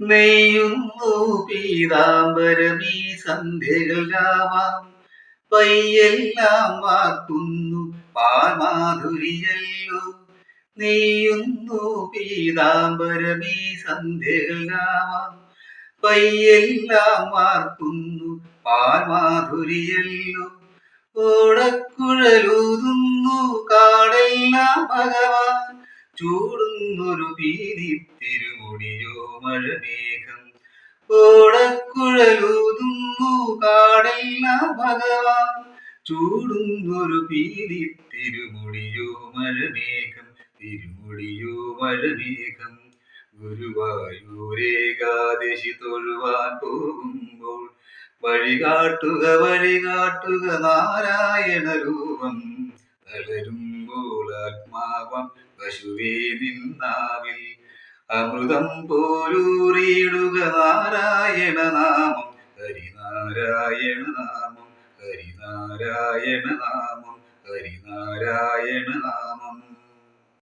നെയ്യുന്നു പീതാംബരമീ സന്ധ്യകൾ രാവാം പയ്യെല്ലാം വാക്കുന്നു പാൽമാധുരിയല്ലോ. നെയ്യുന്നു പീതാംബരമീ സന്ധ്യകൾ രാവാം പയ്യെല്ലാം വാർക്കുന്നു പാൽമാധുരിയല്ലോ. ഓടക്കുഴലൂതുന്നു കാടെല്ലാം ഭഗവാൻ ചൂടുന്നൊരു പീലി തിരുമുടിയോ മഴമേഘം. ഓടക്കുഴലൂതുന്നു കാടെല്ലാം ഭഗവാൻ ചൂടുന്നൊരു പീലി തിരുമുടിയോ മഴമേഘം. തിരുമുടിയോ മഴമേഘം. ഗുരുവായൂരേകാദശി തൊഴുവാൻ പോകുമ്പോൾ വഴികാട്ടുക നാരായണ രൂപം. തളരുമ്പോൾ ആത്മാവം പശുവേ നിന്നാവിൽ അമൃതം പോലൂറിയിടുക നാരായണ നാമം. ഹരിനാരായണ നാമം. ഹരിനാരായണ നാമം.